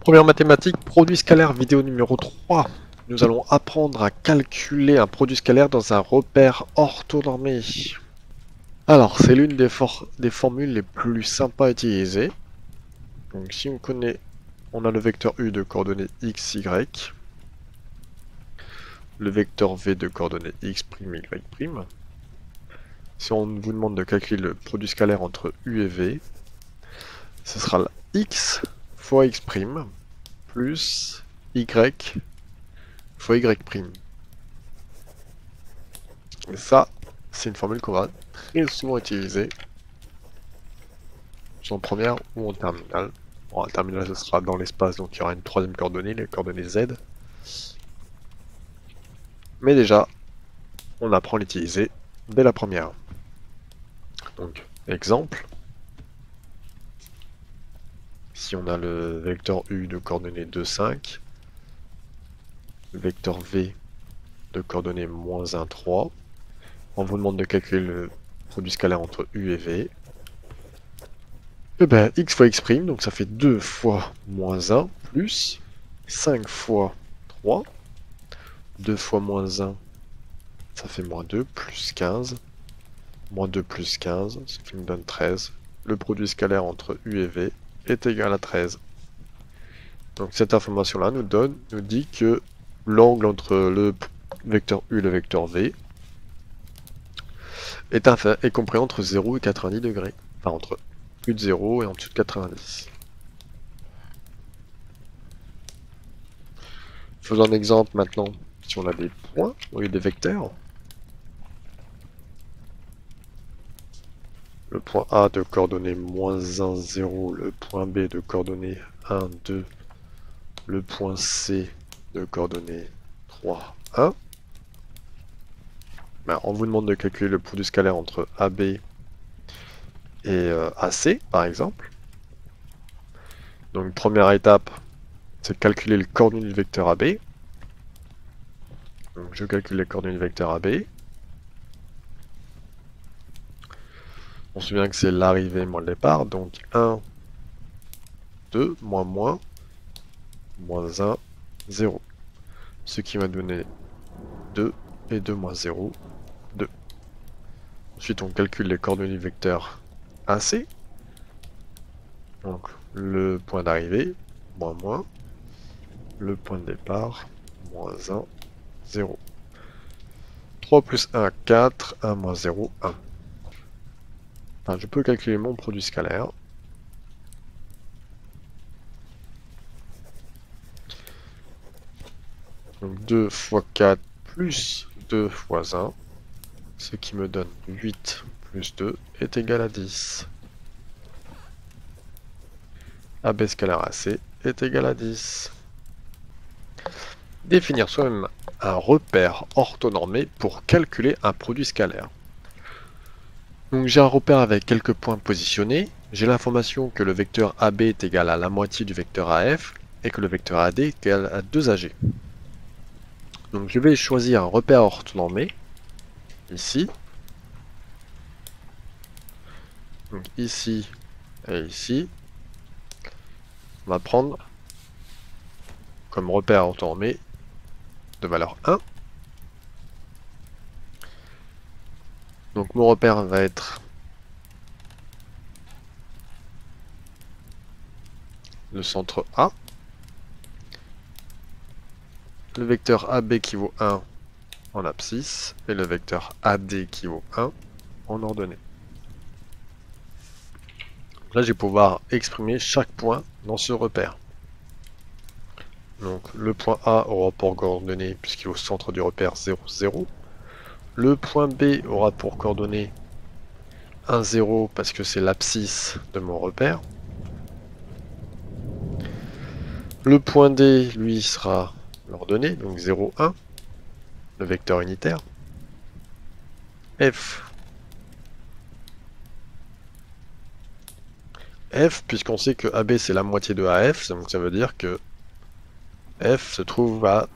Première mathématique, produit scalaire, vidéo numéro 3. Nous allons apprendre à calculer un produit scalaire dans un repère orthonormé. Alors, c'est l'une des formules les plus sympas à utiliser. Donc, si on connaît, on a le vecteur U de coordonnées x, y, le vecteur V de coordonnées x', y'. Si on vous demande de calculer le produit scalaire entre U et V, ce sera x fois x' plus y fois y'. Et ça, c'est une formule qu'on va très souvent utiliser, soit en première ou en terminale. Bon, en terminale, ce sera dans l'espace, donc il y aura une troisième coordonnée, les coordonnées z. Mais déjà, on apprend à l'utiliser dès la première. Donc, exemple. Si on a le vecteur U de coordonnées 2, 5, le vecteur V de coordonnées moins 1, 3, on vous demande de calculer le produit scalaire entre U et V. Et bien, x fois x', donc ça fait 2 fois moins 1 plus 5 fois 3. 2 fois moins 1, ça fait moins 2 plus 15. Moins 2 plus 15, ce qui me donne 13. Le produit scalaire entre U et V est égal à 13. Donc cette information-là nous dit que l'angle entre le vecteur U et le vecteur V est compris entre 0 et 90 degrés. Enfin, entre plus de 0 et en dessous de 90. Faisons un exemple maintenant. Si on a des points au lieu des vecteurs. Le point A de coordonnées moins 1, 0. Le point B de coordonnées 1, 2. Le point C de coordonnées 3, 1. Ben, on vous demande de calculer le produit scalaire entre AB et AC, par exemple. Donc, première étape, c'est calculer le coordonnées du vecteur AB. Donc, je calcule les coordonnées du vecteur AB. On se souvient que c'est l'arrivée moins le départ. Donc, 1, 2, moins, moins 1, 0. Ce qui va donner 2 et 2 moins 0, 2. Ensuite, on calcule les coordonnées du vecteur AC. Donc, le point d'arrivée, moins, moins. Le point de départ, moins 1, 0. 3 plus 1, 4. 1 moins 0, 1. Enfin, je peux calculer mon produit scalaire. Donc 2 fois 4 plus 2 fois 1, ce qui me donne 8 plus 2 est égal à 10. AB scalaire AC est égal à 10. Définir soi-même un repère orthonormé pour calculer un produit scalaire. Donc j'ai un repère avec quelques points positionnés. J'ai l'information que le vecteur AB est égal à la moitié du vecteur AF et que le vecteur AD est égal à 2AG. Donc je vais choisir un repère orthonormé, ici. Donc ici et ici. On va prendre comme repère orthonormé de valeur 1. Donc mon repère va être le centre A. Le vecteur AB qui vaut 1 en abscisse et le vecteur AD qui vaut 1 en ordonnée. Là, je vais pouvoir exprimer chaque point dans ce repère. Donc le point A aura pour coordonnée, puisqu'il est au centre du repère, 0, 0. Le point B aura pour coordonnée 1, 0, parce que c'est l'abscisse de mon repère. Le point D, lui, sera l'ordonnée, donc 0, 1, le vecteur unitaire. F, puisqu'on sait que AB c'est la moitié de AF, donc ça veut dire que F se trouve à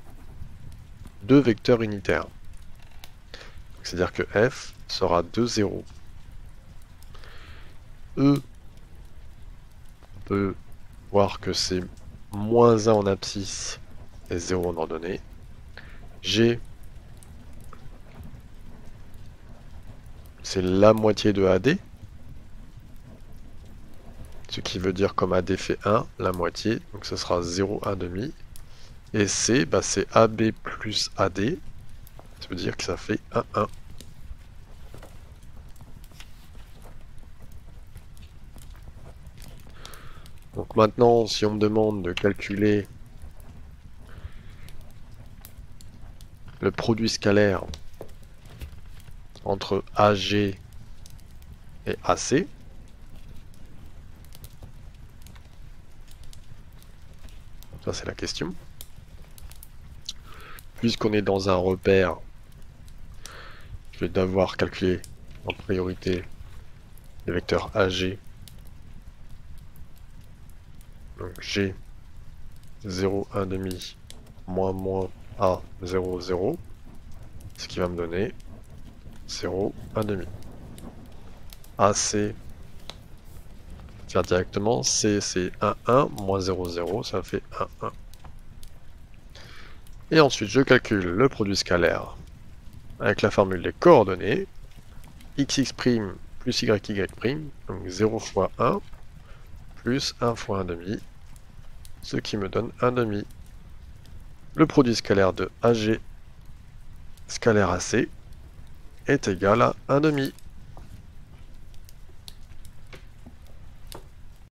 2 vecteurs unitaires. C'est-à-dire que F sera 2, 0. E, on peut voir que c'est moins 1 en abscisse et 0 en ordonnée. G, c'est la moitié de AD. Ce qui veut dire comme AD fait 1, la moitié. Donc ce sera 0, 1 demi. Et C, bah, c'est AB plus AD. Ça veut dire que ça fait 1, 1. Donc maintenant, si on me demande de calculer le produit scalaire entre AG et AC, ça c'est la question. Puisqu'on est dans un repère, je vais devoir calculer en priorité les vecteurs AG. Donc G 0, 1 demi, moins moins A 0, 0. Ce qui va me donner 0, 1 demi. AC, faire directement, C c'est 1, 1, moins 0, 0, ça fait 1, 1. Et ensuite je calcule le produit scalaire avec la formule des coordonnées, xx' plus yy', donc 0 fois 1, plus 1 fois 1 demi, ce qui me donne 1 demi. Le produit scalaire de AG scalaire AC est égal à 1 demi.